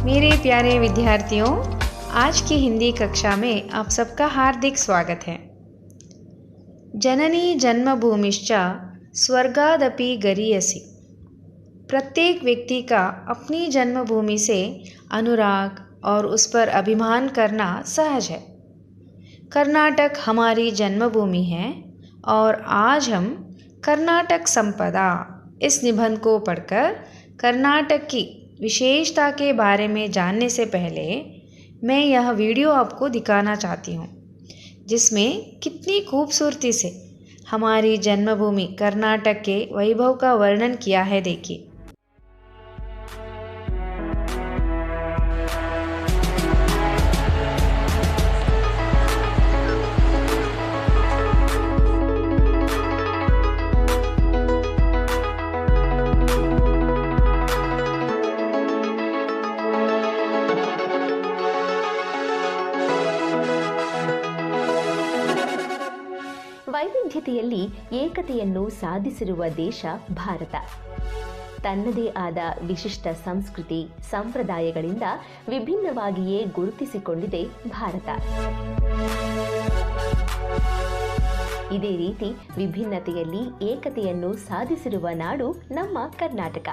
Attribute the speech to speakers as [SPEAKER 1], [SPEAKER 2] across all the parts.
[SPEAKER 1] मेरे प्यारे विद्यार्थियों, आज की हिंदी कक्षा में आप सबका हार्दिक स्वागत है। जननी जन्मभूमिश्च स्वर्गादपि गरीयसी। प्रत्येक व्यक्ति का अपनी जन्मभूमि से अनुराग और उस पर अभिमान करना सहज है। कर्नाटक हमारी जन्मभूमि है और आज हम कर्नाटक संपदा इस निबंध को पढ़कर कर्नाटक की विशेषता के बारे में जानने से पहले मैं यह वीडियो आपको दिखाना चाहती हूँ, जिसमें कितनी खूबसूरती से हमारी जन्मभूमि कर्नाटक के वैभव का वर्णन किया है। देखिए।
[SPEAKER 2] ವೈವಿಧ್ಯತೆಯಲ್ಲಿ ಏಕತೆಯನ್ನು ಸಾಧಿಸಿರುವ ದೇಶ ಭಾರತ. ತನ್ನದೇ ಆದ ವಿಶಿಷ್ಟ ಸಂಸ್ಕೃತಿ ಸಂಪ್ರದಾಯಗಳಿಂದ ವಿಭಿನ್ನವಾಗಿಯೇ ಗುರುತಿಸಿಕೊಂಡಿದೆ ಭಾರತ. ಇದೇ ರೀತಿ ವಿಭಿನ್ನತೆಯಲ್ಲಿ ಏಕತೆಯನ್ನು ಸಾಧಿಸಿರುವ ನಾಡು ನಮ್ಮ ಕರ್ನಾಟಕ.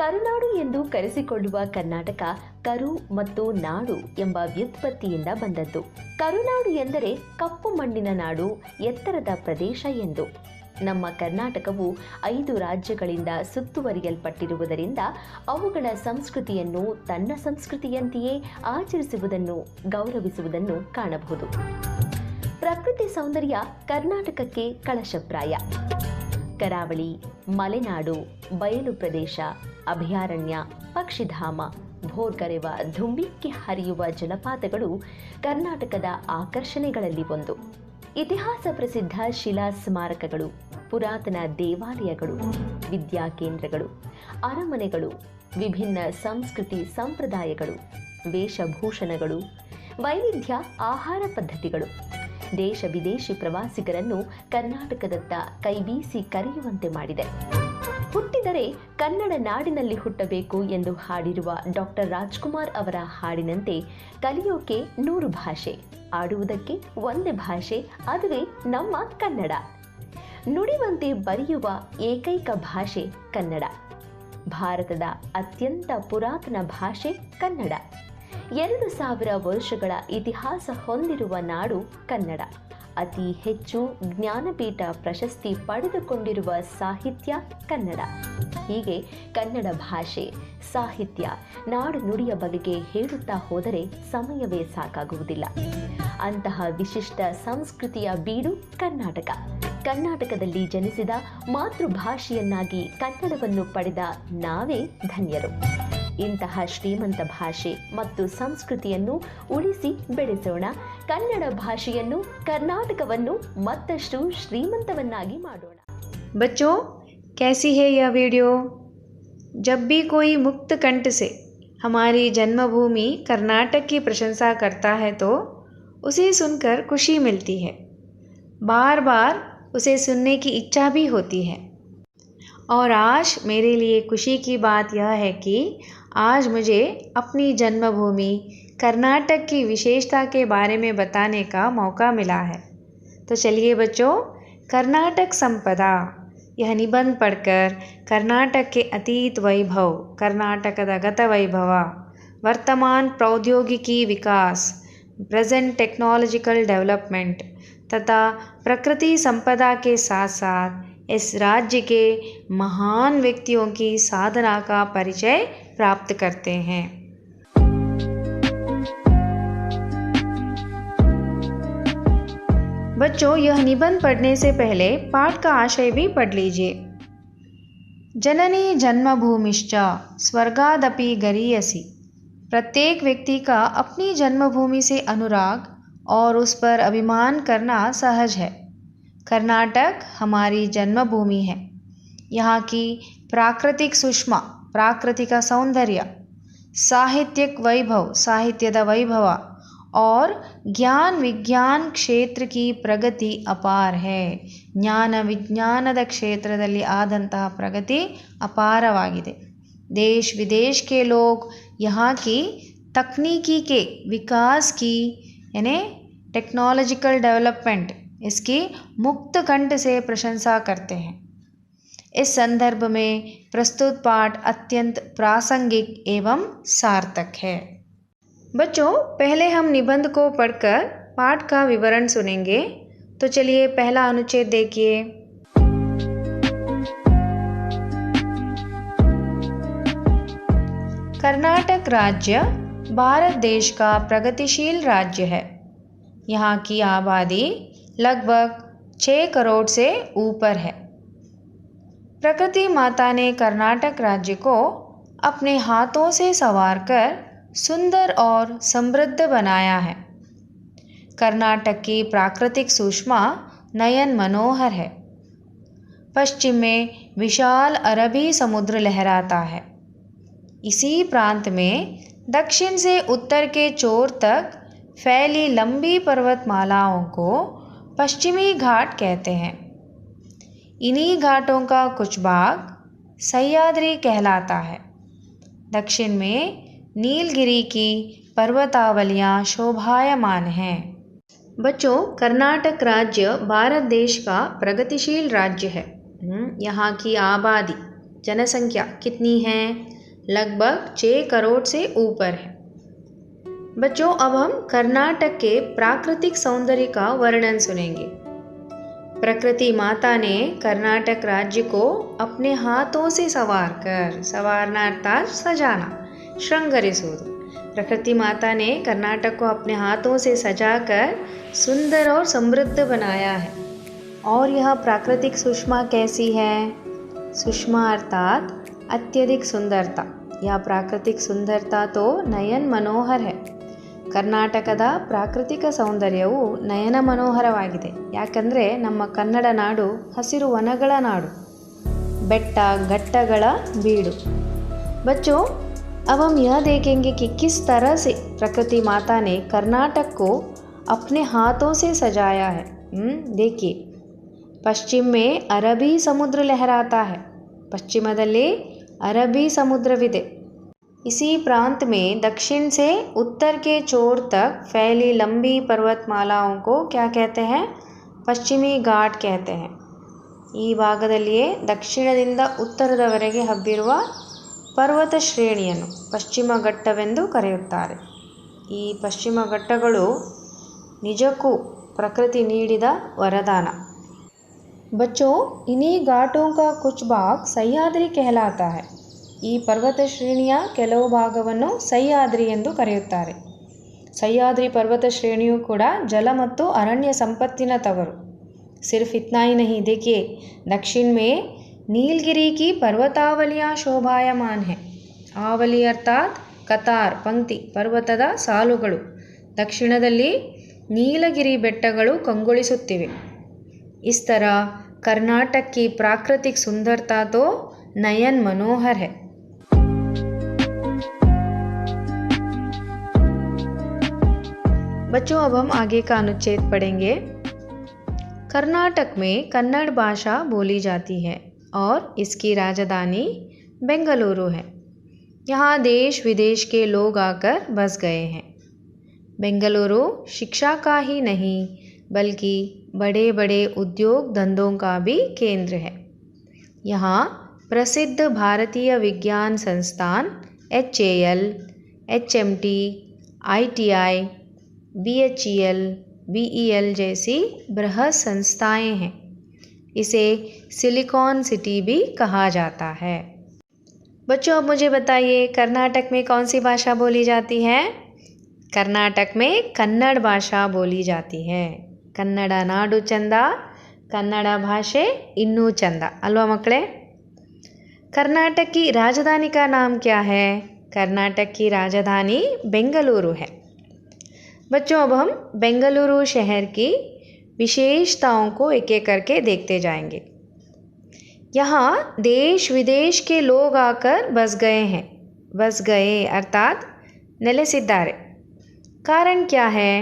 [SPEAKER 2] ಕರುನಾಡು ಎಂದು ಕರೆಸಿಕೊಳ್ಳುವ ಕರ್ನಾಟಕ ಕರು ಮತ್ತು ನಾಡು ಎಂಬ ವ್ಯುತ್ಪತ್ತಿಯಿಂದ ಬಂದದ್ದು. ಕರುನಾಡು ಎಂದರೆ ಕಪ್ಪು ಮಣ್ಣಿನ ನಾಡು, ಎತ್ತರದ ಪ್ರದೇಶ ಎಂದು. ನಮ್ಮ ಕರ್ನಾಟಕವು 5 ರಾಜ್ಯಗಳಿಂದ ಸುತ್ತುವರಿಯಲ್ಪಟ್ಟಿರುವುದರಿಂದ ಅವುಗಳ ಸಂಸ್ಕೃತಿಯನ್ನು ತನ್ನ ಸಂಸ್ಕೃತಿಯಂತೆಯೇ ಆಚರಿಸುವುದನ್ನು, ಗೌರವಿಸುವುದನ್ನು ಕಾಣಬಹುದು. ಪ್ರಕೃತಿ ಸೌಂದರ್ಯ ಕರ್ನಾಟಕಕ್ಕೆ ಕಳಶಪ್ರಾಯ. ಕರಾವಳಿ, ಮಲೆನಾಡು, ಬಯಲು ಪ್ರದೇಶ, ಅಭಯಾರಣ್ಯ, ಪಕ್ಷಿಧಾಮ, ಭೋರ್ಗರೆವ ಧುಮ್ಮಿಕ್ಕಿ ಹರಿಯುವ ಜಲಪಾತಗಳು ಕರ್ನಾಟಕದ ಆಕರ್ಷಣೆಗಳಲ್ಲಿ ಒಂದು. ಇತಿಹಾಸ ಪ್ರಸಿದ್ಧ ಶಿಲಾ ಸ್ಮಾರಕಗಳು, ಪುರಾತನ ದೇವಾಲಯಗಳು, ವಿದ್ಯಾಕೇಂದ್ರಗಳು, ಅರಮನೆಗಳು, ವಿಭಿನ್ನ ಸಂಸ್ಕೃತಿ ಸಂಪ್ರದಾಯಗಳು, ವೇಷಭೂಷಣಗಳು, ವೈವಿಧ್ಯ ಆಹಾರ ಪದ್ಧತಿಗಳು ದೇಶ ವಿದೇಶಿ ಪ್ರವಾಸಿಗರನ್ನು ಕರ್ನಾಟಕದತ್ತ ಕೈಬೀಸಿ ಕರೆಯುವಂತೆ ಮಾಡಿದೆ. ಹುಟ್ಟಿದರೆ ಕನ್ನಡ ನಾಡಿನಲ್ಲಿ ಹುಟ್ಟಬೇಕು ಎಂದು ಹಾಡಿರುವ ಡಾಕ್ಟರ್ ರಾಜ್ಕುಮಾರ್ ಅವರ ಹಾಡಿನಂತೆ ಕಲಿಯೋಕೆ 100 ಭಾಷೆ, ಆಡುವುದಕ್ಕೆ ಒಂದೇ ಭಾಷೆ, ಅದುವೇ ನಮ್ಮ ಕನ್ನಡ. ನುಡಿವಂತೆ ಬರೆಯುವ ಏಕೈಕ ಭಾಷೆ ಕನ್ನಡ. ಭಾರತದ ಅತ್ಯಂತ ಪುರಾತನ ಭಾಷೆ ಕನ್ನಡ. 2000 ವರ್ಷಗಳ ಇತಿಹಾಸ ಹೊಂದಿರುವ ನಾಡು ಕನ್ನಡ. ಅತಿ ಹೆಚ್ಚು ಜ್ಞಾನಪೀಠ ಪ್ರಶಸ್ತಿ ಪಡೆದುಕೊಂಡಿರುವ ಸಾಹಿತ್ಯ ಕನ್ನಡ. ಹೀಗೆ ಕನ್ನಡ ಭಾಷೆ, ಸಾಹಿತ್ಯ, ನಾಡು ನುಡಿಯ ಬಗೆಗೆ ಹೇಳುತ್ತಾ ಹೋದರೆ ಸಮಯವೇ ಸಾಕಾಗುವುದಿಲ್ಲ. ಅಂತಹ ವಿಶಿಷ್ಟ ಸಂಸ್ಕೃತಿಯ ಬೀಡು ಕರ್ನಾಟಕ. ಕರ್ನಾಟಕದಲ್ಲಿ ಜನಿಸಿದ ಮಾತೃಭಾಷೆಯನ್ನಾಗಿ ಕನ್ನಡವನ್ನು ಪಡೆದ ನಾವೇ ಧನ್ಯರು. ಇಂತಹ ಶ್ರೀಮಂತ ಭಾಷೆ ಮತ್ತು ಸಂಸ್ಕೃತಿಯನ್ನು ಉಳಿಸಿ ಬೆಳೆಸೋಣ. ಕನ್ನಡ ಭಾಷೆಯನ್ನು, ಕರ್ನಾಟಕವನ್ನು ಮತ್ತಷ್ಟು ಶ್ರೀಮಂತವನ್ನಾಗಿ ಮಾಡೋಣ.
[SPEAKER 1] बच्चों, कैसी है यह वीडियो? जब भी कोई मुक्त कंठ से हमारी जन्मभूमि कर्नाटक की प्रशंसा करता है तो उसे सुनकर खुशी मिलती है, बार बार उसे सुनने की इच्छा भी होती है। और आज मेरे लिए खुशी की बात यह है कि आज मुझे अपनी जन्मभूमि कर्नाटक की विशेषता के बारे में बताने का मौका मिला है। तो चलिए बच्चों, कर्नाटक संपदा यह निबंध पढ़कर कर्नाटक के अतीत वैभव, कर्नाटकದ ಗತ ವೈಭವ, वर्तमान प्रौद्योगिकी विकास, प्रेजेंट टेक्नोलॉजिकल डेवलपमेंट तथा प्रकृति संपदा के साथ साथ इस राज्य के महान व्यक्तियों की साधना का परिचय प्राप्त करते हैं। बच्चों, यह निबंध पढ़ने से पहले पाठ का आशय भी पढ़ लीजिए। जननी जन्मभूमिश्च स्वर्गादपि गरीयसी। प्रत्येक व्यक्ति का अपनी जन्मभूमि से अनुराग और उस पर अभिमान करना सहज है। कर्नाटक हमारी जन्मभूमि है। यहाँ की प्राकृतिक सुषमा, प्राकृतिक सौंदर्य, साहित्यिक वैभव, साहित्यದ वैभव और ज्ञान विज्ञान क्षेत्र की प्रगति अपार है. ಜ್ಞಾನ ವಿಜ್ಞಾನದ ಕ್ಷೇತ್ರದಲ್ಲಿ ಆದಂತಹ ಪ್ರಗತಿ ಅಪಾರವಾಗಿದೆ. देश विदेश के लोग यहाँ की तकनीकी के विकास की यानी टेक्नोलॉजिकल डेवलपमेंट इसकी मुक्त कंठ से प्रशंसा करते हैं। इस संदर्भ में प्रस्तुत पाठ अत्यंत प्रासंगिक एवं सार्थक है। बच्चों, पहले हम निबंध को पढ़कर पाठ का विवरण सुनेंगे। तो चलिए पहला अनुच्छेद देखिए। कर्नाटक राज्य भारत देश का प्रगतिशील राज्य है। यहाँ की आबादी लगभग 6 करोड़ से ऊपर है। प्रकृति माता ने कर्नाटक राज्य को अपने हाथों से संवारकर सुंदर और समृद्ध बनाया है। कर्नाटक की प्राकृतिक सुषमा नयन मनोहर है। पश्चिम में विशाल अरबी समुद्र लहराता है। इसी प्रांत में दक्षिण से उत्तर के छोर तक फैली लंबी पर्वतमालाओं को पश्चिमी घाट कहते हैं। इन्हीं घाटों का कुछ भाग सह्याद्री कहलाता है। दक्षिण में नीलगिरी की पर्वतावलियां शोभायमान हैं। बच्चों, कर्नाटक राज्य भारत देश का प्रगतिशील राज्य है। यहाँ की आबादी जनसंख्या कितनी है? लगभग 6 करोड़ से ऊपर है। बच्चों, अब हम कर्नाटक के प्राकृतिक सौंदर्य का वर्णन सुनेंगे। प्रकृति माता ने कर्नाटक राज्य को अपने हाथों से संवारना अर्थात सजाना, श्रृंगरिसुವುದು। प्रकृति माता ने कर्नाटक को अपने हाथों से सजाकर सुंदर और समृद्ध बनाया है। और यह प्राकृतिक सुषमा कैसी है? सुषमा अर्थात अत्यधिक सुंदरता। यह प्राकृतिक सुंदरता तो नयन मनोहर है। ಕರ್ನಾಟಕದ ಪ್ರಾಕೃತಿಕ ಸೌಂದರ್ಯವು ನಯನ ಮನೋಹರವಾಗಿದೆ. ಯಾಕಂದರೆ ನಮ್ಮ ಕನ್ನಡ ನಾಡು ಹಸಿರು ವನಗಳ ನಾಡು, ಬೆಟ್ಟ घट्टಗಳ बीड़ू। बच्चों, अब हम यह देखेंगे कि किस तरह से प्रकृति माता ने कर्नाटक को अपने हाथों से सजाया है। देखिए, पश्चिम में अरबी समुद्र लहराता है। पश्चिमದಲ್ಲಿ अरबी समुद्रविದೆ। इसी प्रांत में दक्षिण से उत्तर के छोर तक फैली लंबी पर्वतमालाओं को क्या कहते हैं? पश्चिमी घाट कहते हैं। ಈ ಭಾಗದಲ್ಲಿಯೇ ದಕ್ಷಿಣದಿಂದ ಉತ್ತರದವರೆಗೆ ಹಬ್ಬಿರುವ ಪರ್ವತ ಶ್ರೇಣಿಯನ್ನು ಪಶ್ಚಿಮ ಘಟ್ಟವೆಂದು ಕರೆಯುತ್ತಾರೆ. ಈ ಪಶ್ಚಿಮ ಘಟ್ಟಗಳು ನಿಜಕ್ಕೂ ಪ್ರಕೃತಿ ನೀಡಿದ ವರದಾನ. बच्चों, इन्हीं घाटों का कुछ भाग सह्याद्री कहलाता है. ಈ ಪರ್ವತ ಶ್ರೇಣಿಯ ಕೆಲವು ಭಾಗವನ್ನು ಸಹ್ಯಾದ್ರಿ ಎಂದು ಕರೆಯುತ್ತಾರೆ. ಸಹ್ಯಾದ್ರಿ ಪರ್ವತ ಶ್ರೇಣಿಯು ಕೂಡ ಜಲ ಮತ್ತು ಅರಣ್ಯ ಸಂಪತ್ತಿನ ತವರು. सिर्फ इतना ही नहीं, देखिए दक्षिण में नीलगिरी की पर्वतावलियां शोभायमान है. आवली अर्थात कतार, पंक्ति, पर्वतದ ಸಾಲುಗಳು. ದಕ್ಷಿಣದಲ್ಲಿ ನೀಲಗಿರಿ ಬೆಟ್ಟಗಳು ಕಂಗೊಳಿಸುತ್ತಿವೆ. इस तरह कर्नाटक की प्राकृतिक सुंदरता तो नयन मनोहर है. बच्चों, अब हम आगे का अनुच्छेद पढ़ेंगे। कर्नाटक में कन्नड़ भाषा बोली जाती है और इसकी राजधानी बेंगलुरु है. यहाँ देश विदेश के लोग आकर बस गए हैं. बेंगलुरु शिक्षा का ही नहीं बल्कि बड़े बड़े उद्योग धंधों का भी केंद्र है. यहाँ प्रसिद्ध भारतीय विज्ञान संस्थान HAL, HMT, ITI, BHEL, BEL जैसी बृहद संस्थाएं हैं. इसे सिलिकॉन सिटी भी कहा जाता है. बच्चों, अब मुझे बताइए कर्नाटक में कौन सी भाषा बोली जाती है? कर्नाटक में कन्नड़ भाषा बोली जाती है. ಕನ್ನಡ ನಾಡು ಚಂದ, ಕನ್ನಡ ಭಾಷೆ ಇನ್ನೂ ಚಂದ ಅಲ್ವಾ ಮಕ್ಕಳೇ? कर्नाटक की राजधानी का नाम क्या है? कर्नाटक की राजधानी बेंगलुरु है. बच्चों, अब हम बेंगलुरु शहर की विशेषताओं को एक एक करके देखते जाएंगे. यहाँ देश विदेश के लोग आकर बस गए हैं. बस गए अर्थात ನೆಲೆಸಿದ್ದಾರೆ. कारण क्या है?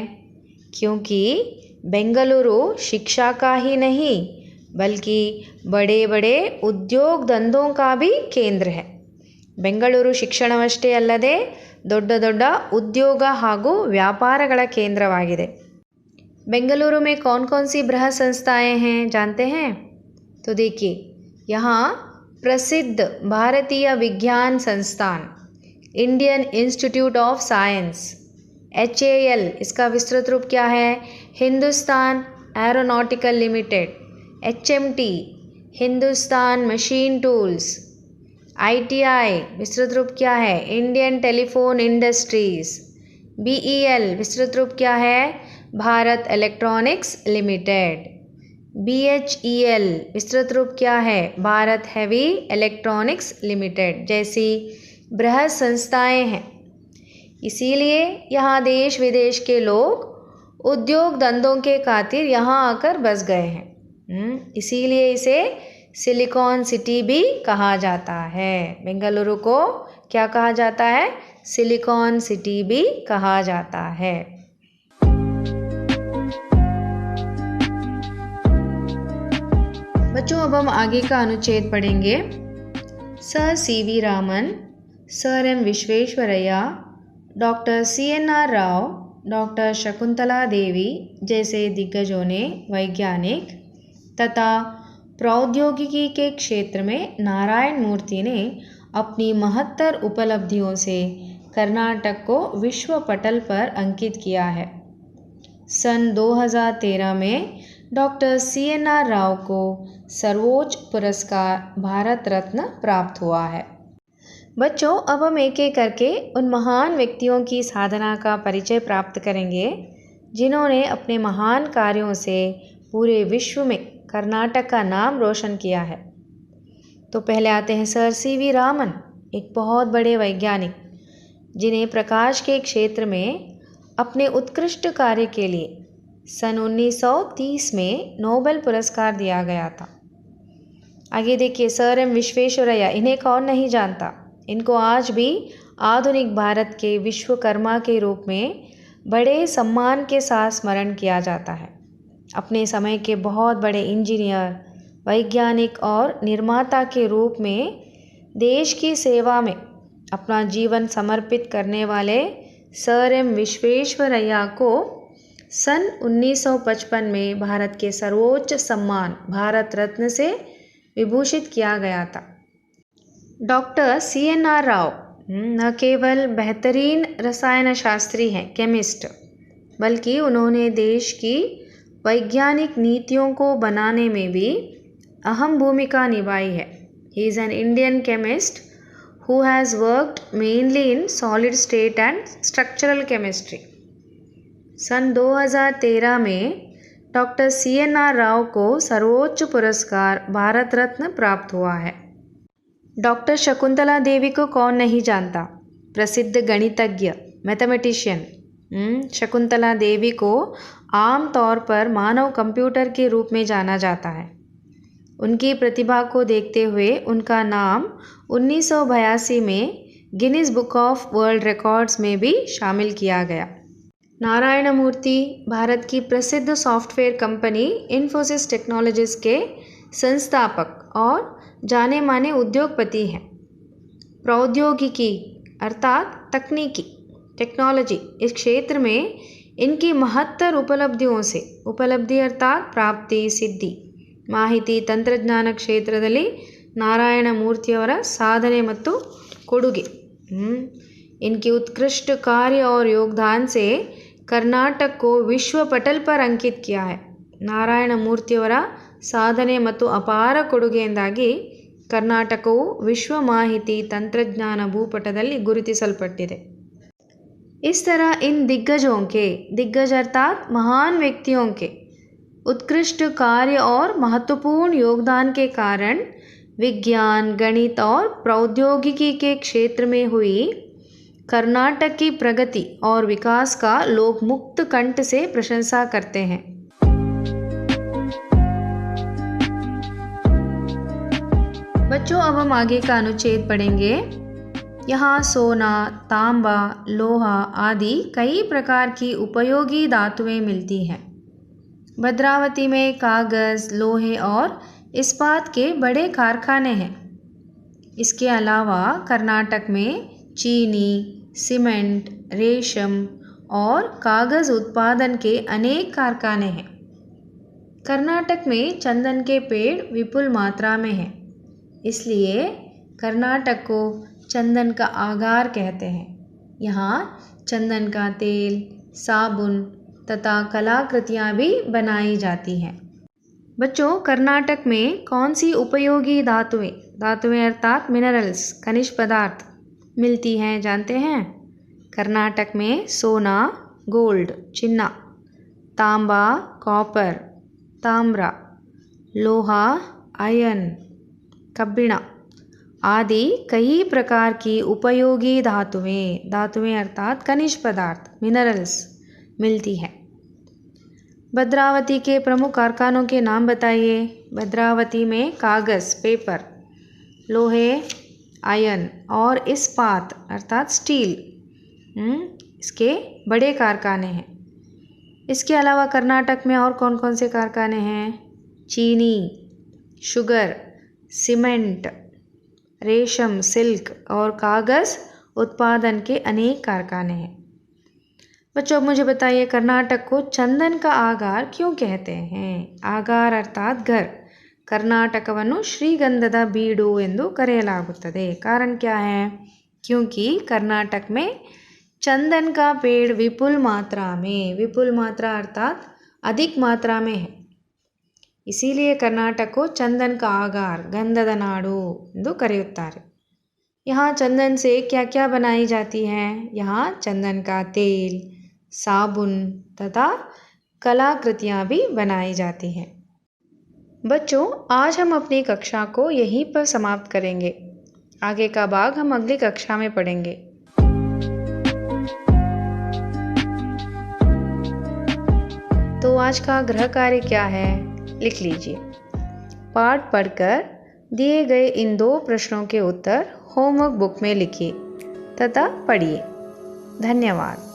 [SPEAKER 1] क्योंकि बेंगलुरु शिक्षा का ही नहीं बल्कि बड़े बड़े उद्योग धंधों का भी केंद्र है. ಬೆಂಗಳೂರು ಶಿಕ್ಷಣವಷ್ಟೇ ಅಲ್ಲದೆ ದೊಡ್ಡ ದೊಡ್ಡ ಉದ್ಯೋಗ ಹಾಗೂ ವ್ಯಾಪಾರಗಳ ಕೇಂದ್ರವಾಗಿದೆ. बेंगलुरु में कौन कौन सी बृहद संस्थाएं हैं जानते हैं? तो देखिए, यहाँ प्रसिद्ध भारतीय विज्ञान संस्थान, Indian institute of science, HAL, इसका विस्तृत रूप क्या है? Hindustan aeronautical limited, HMT, Hindustan machine tools, ITI, विस्तृत रूप क्या है? इंडियन टेलीफोन इंडस्ट्रीज, BEL, विस्तृत रूप क्या है? भारत इलेक्ट्रॉनिक्स लिमिटेड, BHEL, विस्तृत रूप क्या है? भारत हेवी इलेक्ट्रॉनिक्स लिमिटेड जैसी बृहद संस्थाएं हैं. इसीलिए यहाँ देश विदेश के लोग उद्योग धंधों के खातिर यहाँ आकर बस गए हैं. इसीलिए इसे सिलिकॉन सिटी भी कहा जाता है. बेंगलुरु को क्या कहा जाता है? सिलिकॉन सिटी भी कहा जाता है. बच्चों, अब हम आगे का अनुच्छेद पढ़ेंगे. Sir CV Raman, sir M Visvesvaraya, doctor CNR Rao, doctor Shakuntala Devi जैसे दिग्गजों ने वैज्ञानिक तथा प्रौद्योगिकी के क्षेत्र में नारायण मूर्ति ने अपनी महत्तर उपलब्धियों से कर्नाटक को विश्व पटल पर अंकित किया है. सन 2013 में डॉक्टर CNR राव को सर्वोच्च पुरस्कार भारत रत्न प्राप्त हुआ है. बच्चों, अब हम एक एक करके उन महान व्यक्तियों की साधना का परिचय प्राप्त करेंगे जिन्होंने अपने महान कार्यों से पूरे विश्व में कर्नाटक का नाम रोशन किया है. तो पहले आते हैं सर CV रामन, एक बहुत बड़े वैज्ञानिक जिन्हें प्रकाश के क्षेत्र में अपने उत्कृष्ट कार्य के लिए सन 1930 में नोबेल पुरस्कार दिया गया था. आगे देखिए, सर M विश्वेश्वरैया, इन्हें कौन नहीं जानता. इनको आज भी आधुनिक भारत के विश्वकर्मा के रूप में बड़े सम्मान के साथ स्मरण किया जाता है. अपने समय के बहुत बड़े इंजीनियर, वैज्ञानिक और निर्माता के रूप में देश की सेवा में अपना जीवन समर्पित करने वाले सर M विश्वेश्वरैया को सन 1955 में भारत के सर्वोच्च सम्मान भारत रत्न से विभूषित किया गया था. डॉक्टर CNR राव न केवल बेहतरीन रसायन शास्त्री हैं, केमिस्ट, बल्कि उन्होंने देश की वैज्ञानिक नीतियों को बनाने में भी अहम भूमिका निभाई है. He is an Indian chemist who has worked mainly in solid state and structural chemistry. सन 2013 में डॉक्टर CNR राव को सर्वोच्च पुरस्कार भारत रत्न प्राप्त हुआ है. डॉक्टर शकुंतला देवी को कौन नहीं जानता. प्रसिद्ध गणितज्ञ, मैथमेटिशियन. शकुंतला देवी को आम तौर पर मानव कंप्यूटर के रूप में जाना जाता है. उनकी प्रतिभा को देखते हुए उनका नाम 1982 में Guinness book of world records में भी शामिल किया गया. नारायण मूर्ति भारत की प्रसिद्ध सॉफ्टवेयर कंपनी इन्फोसिस टेक्नोलॉजीज के संस्थापक और जाने माने उद्योगपति हैं. प्रौद्योगिकी अर्थात तकनीकी, टेक्नोलॉजी, इस क्षेत्र में इनकी महत्तर उपलब्धियों से, उपलब्धि अर्थात प्राप्ति, सिद्धि, ಮಾಹಿತಿ ತಂತ್ರಜ್ಞಾನ ಕ್ಷೇತ್ರದಲ್ಲಿ ನಾರಾಯಣ ಮೂರ್ತಿಯವರ ಸಾಧನೆ ಮತ್ತು ಕೊಡುಗೆ, इनके उत्कृष्ट कार्य और योगदान से कर्नाटक को विश्व पटल पर अंकित किया है. ನಾರಾಯಣ ಮೂರ್ತಿಯವರ ಸಾಧನೆ ಮತ್ತು ಅಪಾರ ಕೊಡುಗೆಯಿಂದಾಗಿ ಕರ್ನಾಟಕವು ವಿಶ್ವ ಮಾಹಿತಿ ತಂತ್ರಜ್ಞಾನ ಭೂಪಟದಲ್ಲಿ ಗುರುತಿಸಲ್ಪಟ್ಟಿದೆ. इस तरह इन दिग्गजों के, दिग्गज अर्थात महान व्यक्तियों के उत्कृष्ट कार्य और महत्वपूर्ण योगदान के कारण विज्ञान, गणित और प्रौद्योगिकी के क्षेत्र में हुई कर्नाटक की प्रगति और विकास का लोग मुक्त कंठ से प्रशंसा करते हैं. बच्चों, अब हम आगे का अनुच्छेद पढ़ेंगे. यहाँ सोना, तांबा, लोहा आदि कई प्रकार की उपयोगी धातुएं मिलती हैं. भद्रावती में कागज़, लोहे और इस्पात के बड़े कारखाने हैं. इसके अलावा कर्नाटक में चीनी, सीमेंट, रेशम और कागज़ उत्पादन के अनेक कारखाने हैं। कर्नाटक में चंदन के पेड़ विपुल मात्रा में हैं, इसलिए कर्नाटक को चंदन का आगार कहते हैं। यहाँ चंदन का तेल, साबुन तथा कलाकृतियाँ भी बनाई जाती हैं। बच्चों, कर्नाटक में कौन सी उपयोगी धातुएं अर्थात मिनरल्स, खनिज पदार्थ मिलती हैं जानते हैं? कर्नाटक में सोना, गोल्ड, चिन्ना, तांबा, कॉपर, ताम्रा, लोहा, आयरन, कब्बिण आदि कई प्रकार की उपयोगी धातुएं अर्थात खनिज पदार्थ, मिनरल्स मिलती हैं। भद्रावती के प्रमुख कारखानों के नाम बताइए। भद्रावती में कागज़, पेपर, लोहे, आयरन और इस्पात अर्थात स्टील इसके बड़े कारखाने हैं। इसके अलावा कर्नाटक में और कौन कौन से कारखाने हैं? चीनी, शुगर, सीमेंट, रेशम, सिल्क और कागज़ उत्पादन के अनेक कारखाने हैं। बच्चों, मुझे बताइए कर्नाटक को चंदन का आगार क्यों कहते हैं? आगार अर्थात घर। कर्नाटकವನ್ನು ಶ್ರೀಗಂಧದ ಬೀಡು ಎಂದು ಕರೆಯಲಾಗುತ್ತದೆ। कारण क्या है? क्योंकि कर्नाटक में चंदन का पेड़ विपुल मात्रा अर्थात अधिक मात्रा में है, इसीलिए कर्नाटक को चंदन का आगार, गंधದ ನಾಡು ಎಂದು ಕರೆಯುತ್ತಾರೆ। यहाँ चंदन से क्या क्या बनाई जाती है? यहाँ चंदन का तेल, साबुन तथा कलाकृतियाँ भी बनाई जाती हैं। बच्चों, आज हम अपनी कक्षा को यहीं पर समाप्त करेंगे। आगे का भाग हम अगली कक्षा में पढ़ेंगे। तो आज का गृह कार्य क्या है? लिख लीजिए। पाठ पढ़कर दिए गए इन 2 प्रश्नों के उत्तर होमवर्क बुक में लिखिए तथा पढ़िए। धन्यवाद।